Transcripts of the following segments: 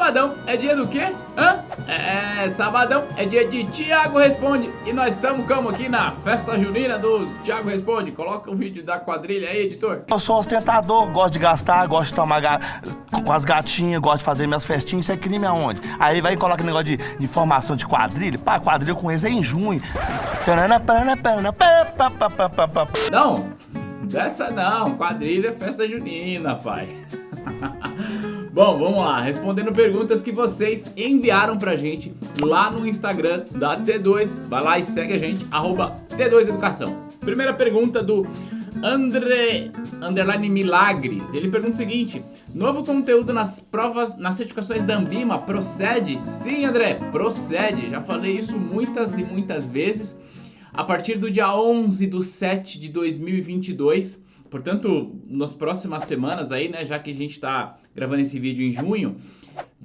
sabadão é dia do quê? Sabadão é dia de Thiago Responde. E nós estamos aqui na festa junina do Thiago Responde. Coloca o vídeo da quadrilha aí, editor. Eu sou ostentador, gosto de gastar, gosto de tomar com as gatinhas, gosto de fazer minhas festinhas. Isso é crime aonde? Aí vai e coloca negócio de formação de quadrilha. Pá, quadrilha com eles é em junho. Não, dessa não. Quadrilha é festa junina, pai. Bom, vamos lá, respondendo perguntas que vocês enviaram pra gente lá no Instagram da T2. Vai lá e segue a gente, @T2Educação. Primeira pergunta do André Milagres. Ele pergunta o seguinte: novo conteúdo nas provas, nas certificações da Anbima, procede? Sim, André, procede. Já falei isso muitas e muitas vezes. A partir do dia 11/7/2022, portanto, nas próximas semanas aí, né, já que a gente tá gravando esse vídeo em junho,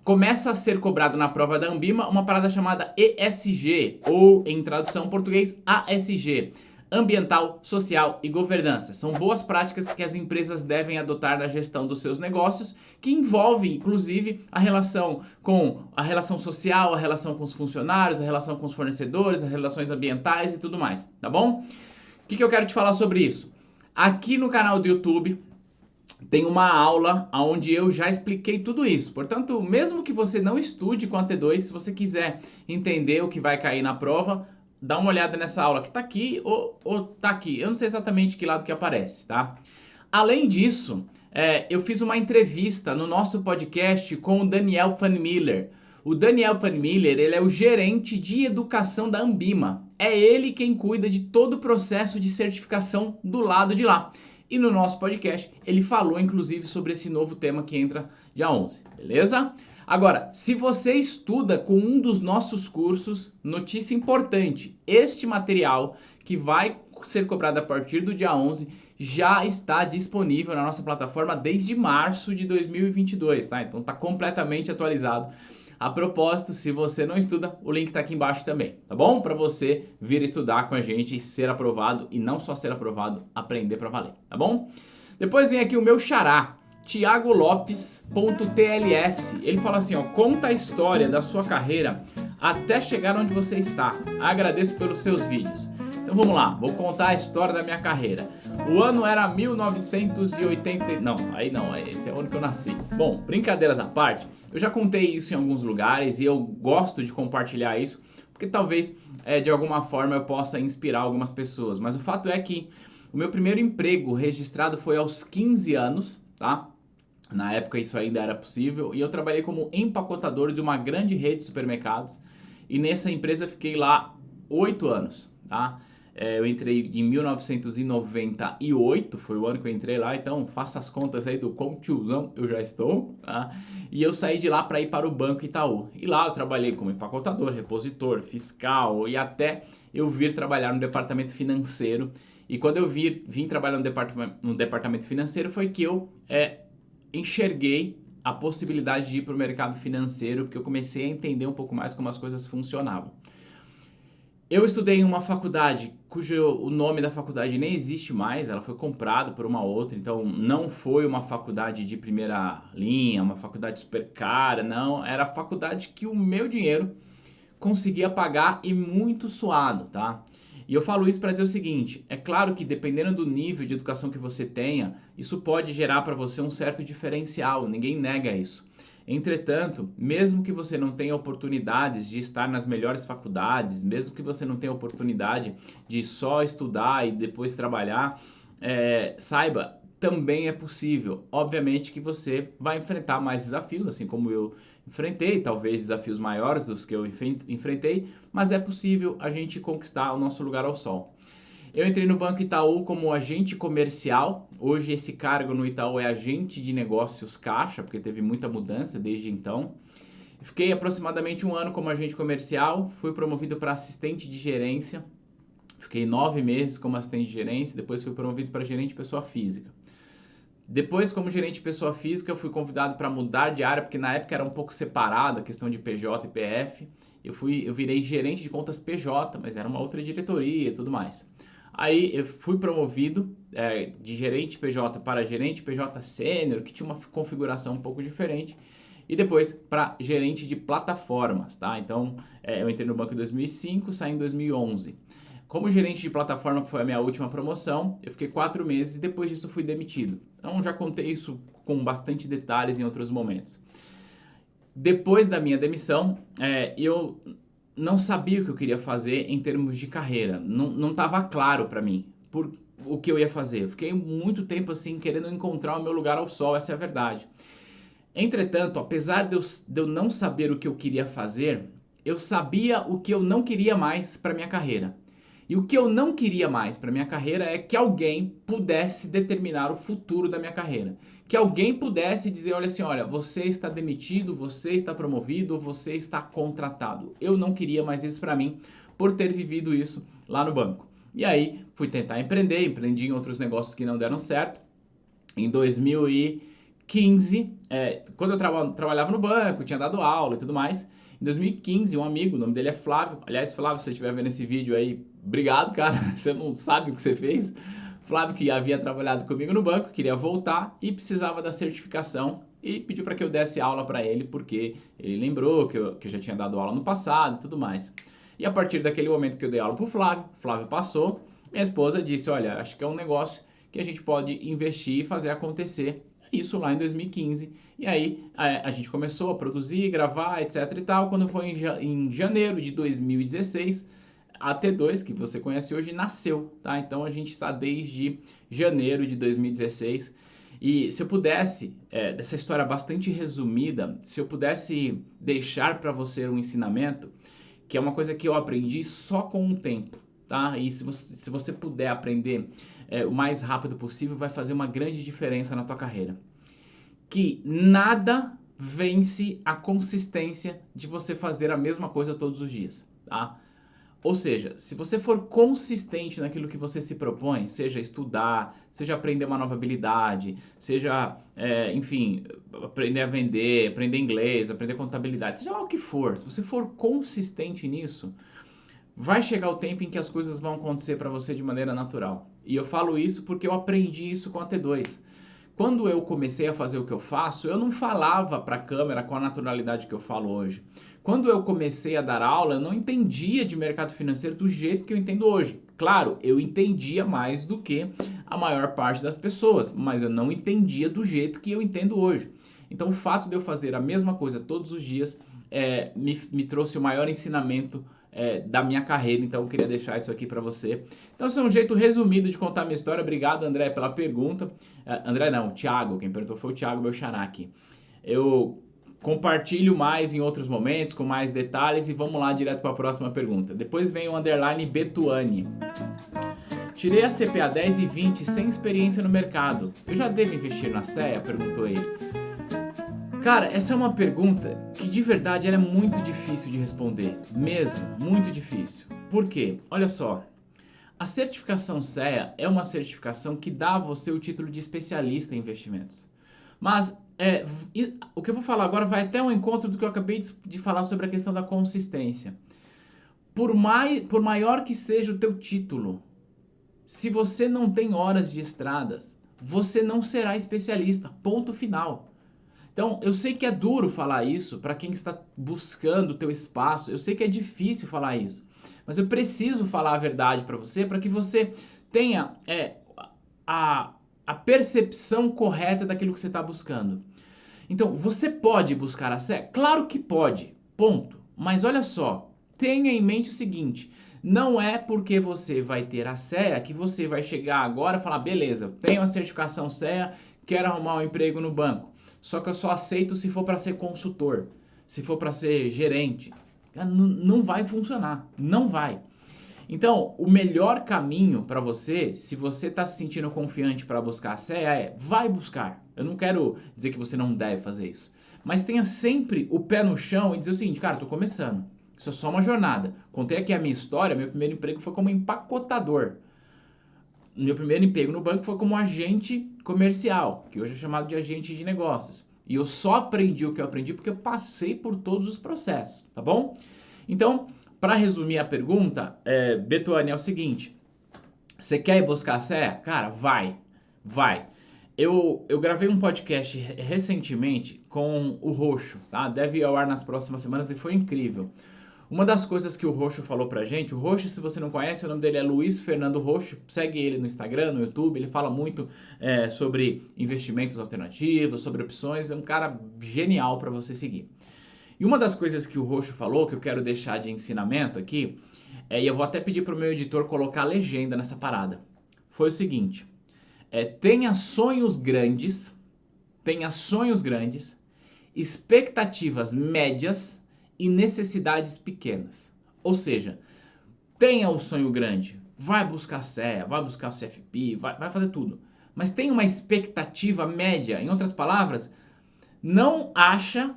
começa a ser cobrado na prova da Anbima uma parada chamada ESG, ou em tradução em português, ASG. Ambiental, social e governança. São boas práticas que as empresas devem adotar na gestão dos seus negócios, que envolve, inclusive, a relação social, a relação com os funcionários, a relação com os fornecedores, as relações ambientais e tudo mais, tá bom? O que eu quero te falar sobre isso? Aqui no canal do YouTube tem uma aula onde eu já expliquei tudo isso. Portanto, mesmo que você não estude com a T2, se você quiser entender o que vai cair na prova, dá uma olhada nessa aula que tá aqui ou tá aqui. Eu não sei exatamente que lado que aparece, tá? Além disso, eu fiz uma entrevista no nosso podcast com o Daniel Van Miller. O Daniel Van Miller, ele é o gerente de educação da Anbima. É ele quem cuida de todo o processo de certificação do lado de lá. E no nosso podcast, ele falou, inclusive, sobre esse novo tema que entra dia 11, beleza? Agora, se você estuda com um dos nossos cursos, notícia importante, este material que vai ser cobrado a partir do dia 11 já está disponível na nossa plataforma desde março de 2022, tá? Então tá completamente atualizado. A propósito, se você não estuda, o link tá aqui embaixo também, tá bom? Para você vir estudar com a gente e ser aprovado, e não só ser aprovado, aprender para valer, tá bom? Depois vem aqui o meu xará, thiagolopes.tls. Ele fala assim, ó: conta a história da sua carreira até chegar onde você está. Agradeço pelos seus vídeos. Então vamos lá, vou contar a história da minha carreira. O ano era 1980... Não, esse é o ano que eu nasci. Bom, brincadeiras à parte, eu já contei isso em alguns lugares e eu gosto de compartilhar isso, porque talvez de alguma forma eu possa inspirar algumas pessoas. Mas o fato é que o meu primeiro emprego registrado foi aos 15 anos, tá? Na época isso ainda era possível, e eu trabalhei como empacotador de uma grande rede de supermercados, e nessa empresa eu fiquei lá 8 anos, tá? Eu entrei em 1998, foi o ano que eu entrei lá, então faça as contas aí do quão tiozão eu já estou, tá? E eu saí de lá para ir para o Banco Itaú. E lá eu trabalhei como empacotador, repositor, fiscal, e até eu vir trabalhar no departamento financeiro. E quando eu vim trabalhar no departamento financeiro foi que eu enxerguei a possibilidade de ir para o mercado financeiro, porque eu comecei a entender um pouco mais como as coisas funcionavam. Eu estudei em uma faculdade o nome da faculdade nem existe mais, ela foi comprada por uma outra, então não foi uma faculdade de primeira linha, uma faculdade super cara, não, era a faculdade que o meu dinheiro conseguia pagar e muito suado, tá? E eu falo isso para dizer o seguinte, é claro que dependendo do nível de educação que você tenha, isso pode gerar para você um certo diferencial, ninguém nega isso. Entretanto, mesmo que você não tenha oportunidades de estar nas melhores faculdades, mesmo que você não tenha oportunidade de só estudar e depois trabalhar, saiba, também é possível. Obviamente que você vai enfrentar mais desafios, assim como eu enfrentei, talvez desafios maiores dos que eu enfrentei, mas é possível a gente conquistar o nosso lugar ao sol. Eu entrei no Banco Itaú como agente comercial. Hoje esse cargo no Itaú é agente de negócios caixa, porque teve muita mudança desde então. Fiquei aproximadamente um ano como agente comercial, fui promovido para assistente de gerência. Fiquei 9 meses como assistente de gerência, depois fui promovido para gerente de pessoa física. Depois, como gerente de pessoa física, eu fui convidado para mudar de área, porque na época era um pouco separado a questão de PJ e PF. Eu virei gerente de contas PJ, mas era uma outra diretoria e tudo mais. Aí eu fui promovido de gerente PJ para gerente PJ sênior, que tinha uma configuração um pouco diferente. e depois para gerente de plataformas, tá? Então, eu entrei no banco em 2005, saí em 2011. Como gerente de plataforma, que foi a minha última promoção, eu fiquei 4 meses e depois disso fui demitido. Então, já contei isso com bastante detalhes em outros momentos. Depois da minha demissão, eu não sabia o que eu queria fazer em termos de carreira. Não estava claro para mim o que eu ia fazer. Eu fiquei muito tempo assim querendo encontrar o meu lugar ao sol, essa é a verdade. Entretanto, apesar de eu não saber o que eu queria fazer, eu sabia o que eu não queria mais para minha carreira. E o que eu não queria mais para minha carreira é que alguém pudesse determinar o futuro da minha carreira. Que alguém pudesse dizer, olha assim, olha, você está demitido, você está promovido, você está contratado. Eu não queria mais isso para mim, por ter vivido isso lá no banco. E aí, fui tentar empreender, empreendi em outros negócios que não deram certo. Em 2015, quando eu trabalhava no banco, tinha dado aula e tudo mais, em 2015, um amigo, o nome dele é Flávio. Aliás, Flávio, se você estiver vendo esse vídeo aí, obrigado, cara. Você não sabe o que você fez. Flávio, que havia trabalhado comigo no banco, queria voltar e precisava da certificação e pediu para que eu desse aula para ele, porque ele lembrou que eu já tinha dado aula no passado e tudo mais. E a partir daquele momento que eu dei aula para o Flávio passou, minha esposa disse, olha, acho que é um negócio que a gente pode investir e fazer acontecer. Isso lá em 2015. E aí a gente começou a produzir, gravar, etc e tal. Quando foi em janeiro de 2016, a T2, que você conhece hoje, nasceu, tá? Então a gente está desde janeiro de 2016. E se eu pudesse, dessa história bastante resumida, se eu pudesse deixar para você um ensinamento, que é uma coisa que eu aprendi só com o tempo, tá? E se você puder aprender o mais rápido possível, vai fazer uma grande diferença na tua carreira. Que nada vence a consistência de você fazer a mesma coisa todos os dias, tá? Ou seja, se você for consistente naquilo que você se propõe, seja estudar, seja aprender uma nova habilidade, seja, enfim, aprender a vender, aprender inglês, aprender contabilidade, seja lá o que for, se você for consistente nisso, vai chegar o tempo em que as coisas vão acontecer para você de maneira natural. E eu falo isso porque eu aprendi isso com a T2. Quando eu comecei a fazer o que eu faço, eu não falava para a câmera com a naturalidade que eu falo hoje. Quando eu comecei a dar aula, eu não entendia de mercado financeiro do jeito que eu entendo hoje. Claro, eu entendia mais do que a maior parte das pessoas, mas eu não entendia do jeito que eu entendo hoje. Então, o fato de eu fazer a mesma coisa todos os dias me trouxe o maior ensinamento da minha carreira, então eu queria deixar isso aqui para você. Então esse é um jeito resumido de contar a minha história. Obrigado, André, pela pergunta. André não, Thiago, quem perguntou foi o Thiago, meu xará aqui. Eu compartilho mais em outros momentos, com mais detalhes, e vamos lá direto para a próxima pergunta. Depois vem o underline Betuani. Tirei a CPA 10 e 20 sem experiência no mercado. Eu já devo investir na CEA? Perguntou ele. Cara, essa é uma pergunta que de verdade ela é muito difícil de responder, mesmo, muito difícil. Por quê? Olha só, a certificação CEA é uma certificação que dá a você o título de especialista em investimentos. Mas o que eu vou falar agora vai até ao encontro do que eu acabei de falar sobre a questão da consistência. Por maior que seja o teu título, se você não tem horas de estradas, você não será especialista, ponto final. Então, eu sei que é duro falar isso para quem está buscando o teu espaço, eu sei que é difícil falar isso, mas eu preciso falar a verdade para você, para que você tenha a percepção correta daquilo que você está buscando. Então, você pode buscar a CEA? Claro que pode, ponto. Mas olha só, tenha em mente o seguinte, não é porque você vai ter a CEA que você vai chegar agora e falar, beleza, tenho a certificação CEA, quero arrumar um emprego no banco. Só que eu só aceito se for para ser consultor, se for para ser gerente. Não vai funcionar, não vai. Então, o melhor caminho para você, se você está se sentindo confiante para buscar a CEA, vai buscar. Eu não quero dizer que você não deve fazer isso. Mas tenha sempre o pé no chão e dizer o seguinte, cara, estou começando. Isso é só uma jornada. Contei aqui a minha história, meu primeiro emprego foi como empacotador. Meu primeiro emprego no banco foi como agente comercial, que hoje é chamado de agente de negócios. E eu só aprendi o que eu aprendi porque eu passei por todos os processos, tá bom? Então, para resumir a pergunta, Betuane, é o seguinte. Você quer ir buscar a CEA? Cara, vai. Eu gravei um podcast recentemente com o Roxo, tá? Deve ir ao ar nas próximas semanas e foi incrível. Uma das coisas que o Roxo falou pra gente, o Roxo, se você não conhece, o nome dele é Luiz Fernando Roxo, segue ele no Instagram, no YouTube, ele fala muito sobre investimentos alternativos, sobre opções, é um cara genial pra você seguir. E uma das coisas que o Roxo falou, que eu quero deixar de ensinamento aqui, e eu vou até pedir pro meu editor colocar a legenda nessa parada, foi o seguinte: tenha sonhos grandes, expectativas médias e necessidades pequenas. Ou seja, tenha o sonho grande, vai buscar a CEA, vai buscar o CFP, vai fazer tudo. Mas tenha uma expectativa média. Em outras palavras, não acha,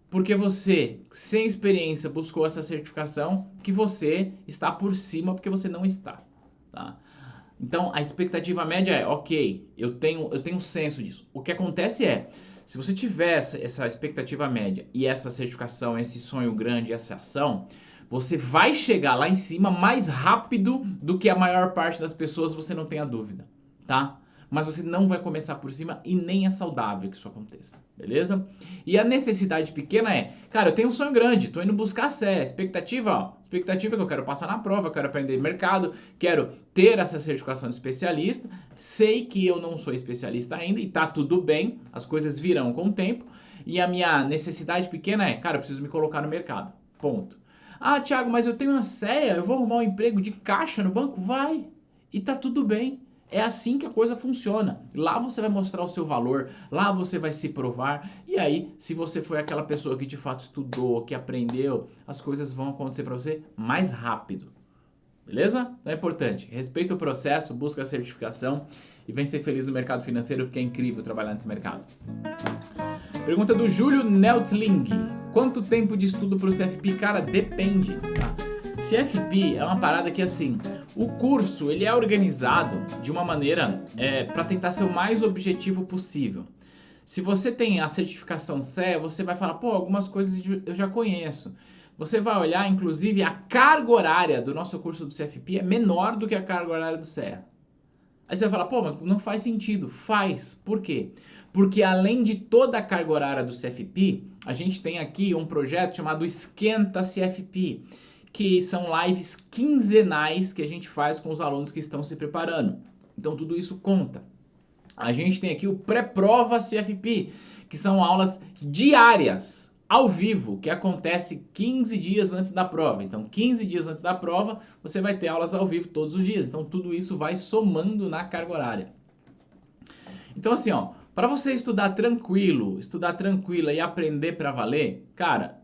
porque você, sem experiência, buscou essa certificação, que você está por cima, porque você não está, tá? Então, a expectativa média é, ok, eu tenho um senso disso. O que acontece é, se você tiver essa expectativa média e essa certificação, esse sonho grande, essa ação, você vai chegar lá em cima mais rápido do que a maior parte das pessoas, você não tenha dúvida, tá? Mas você não vai começar por cima e nem é saudável que isso aconteça, beleza? E a necessidade pequena é, cara, eu tenho um sonho grande, tô indo buscar a CEA, expectativa é que eu quero passar na prova, eu quero aprender mercado, quero ter essa certificação de especialista, sei que eu não sou especialista ainda e tá tudo bem, as coisas virão com o tempo, e a minha necessidade pequena é, cara, eu preciso me colocar no mercado, ponto. Ah, Thiago, mas eu tenho uma CEA, eu vou arrumar um emprego de caixa no banco? Vai, e tá tudo bem. É assim que a coisa funciona. Lá você vai mostrar o seu valor, lá você vai se provar, e aí, se você foi aquela pessoa que de fato estudou, que aprendeu, as coisas vão acontecer para você mais rápido. Beleza? Então é importante. Respeita o processo, busca a certificação e vem ser feliz no mercado financeiro, porque é incrível trabalhar nesse mercado. Pergunta do Júlio Neltling. Quanto tempo de estudo para o CFP? Cara, depende, tá? CFP é uma parada que, assim, o curso ele é organizado de uma maneira para tentar ser o mais objetivo possível. Se você tem a certificação CEA, você vai falar, pô, algumas coisas eu já conheço. Você vai olhar, inclusive, a carga horária do nosso curso do CFP é menor do que a carga horária do CEA. Aí você vai falar, pô, mas não faz sentido. Faz. Por quê? Porque além de toda a carga horária do CFP, a gente tem aqui um projeto chamado Esquenta CFP, que são lives quinzenais que a gente faz com os alunos que estão se preparando. Então tudo isso conta. A gente tem aqui o pré-prova CFP, que são aulas diárias, ao vivo, que acontece 15 dias antes da prova. Então 15 dias antes da prova, você vai ter aulas ao vivo todos os dias. Então tudo isso vai somando na carga horária. Então assim, ó, para você estudar tranquila e aprender para valer, cara,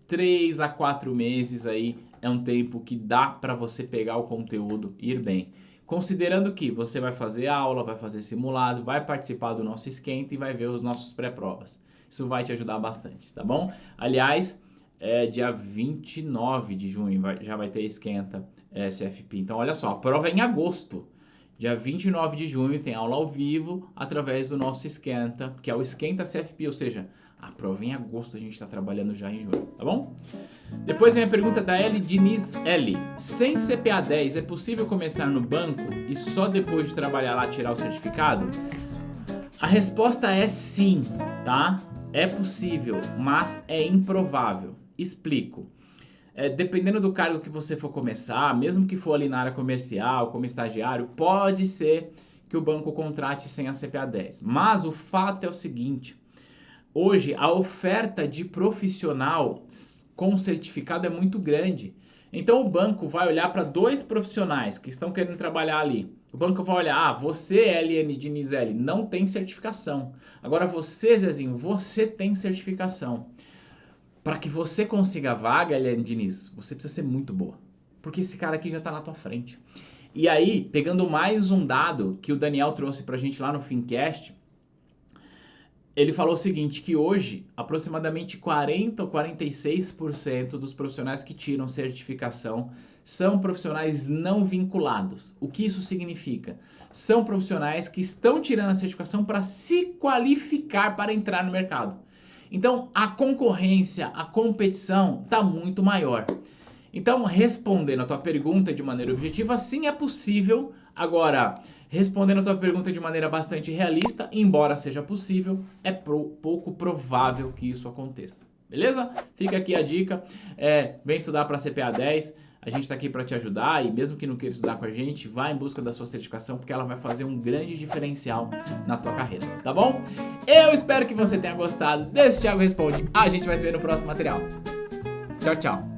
3 a 4 meses aí é um tempo que dá para você pegar o conteúdo e ir bem. Considerando que você vai fazer aula, vai fazer simulado, vai participar do nosso esquenta e vai ver os nossos pré-provas. Isso vai te ajudar bastante, tá bom? Aliás, dia 29 de junho já vai ter esquenta CFP. Então, olha só, a prova é em agosto. Dia 29 de junho tem aula ao vivo através do nosso esquenta, que é o Esquenta CFP, ou seja, a prova em agosto, a gente está trabalhando já em junho, tá bom? Depois vem a pergunta da L. Diniz L. Sem CPA 10, é possível começar no banco e só depois de trabalhar lá tirar o certificado? A resposta é sim, tá? É possível, mas é improvável. Explico. Dependendo do cargo que você for começar, mesmo que for ali na área comercial, como estagiário, pode ser que o banco contrate sem a CPA 10. Mas o fato é o seguinte: hoje a oferta de profissional com certificado é muito grande. Então o banco vai olhar para 2 profissionais que estão querendo trabalhar ali. O banco vai olhar, você, LN Diniz L, não tem certificação. Agora você, Zezinho, você tem certificação. Para que você consiga a vaga, LN Diniz, você precisa ser muito boa. Porque esse cara aqui já está na tua frente. E aí, pegando mais um dado que o Daniel trouxe pra gente lá no Fincast, ele falou o seguinte, que hoje aproximadamente 40 ou 46% dos profissionais que tiram certificação são profissionais não vinculados. O que isso significa? São profissionais que estão tirando a certificação para se qualificar para entrar no mercado. Então a concorrência, a competição está muito maior. Então, respondendo a tua pergunta de maneira objetiva, sim, é possível. Agora, Respondendo a tua pergunta de maneira bastante realista, embora seja possível, é pouco provável que isso aconteça. Beleza? Fica aqui a dica. Vem estudar para CPA 10. A gente está aqui para te ajudar e mesmo que não queira estudar com a gente, vai em busca da sua certificação porque ela vai fazer um grande diferencial na tua carreira, tá bom? Eu espero que você tenha gostado desse Thiago Responde. A gente vai se ver no próximo material. Tchau, tchau.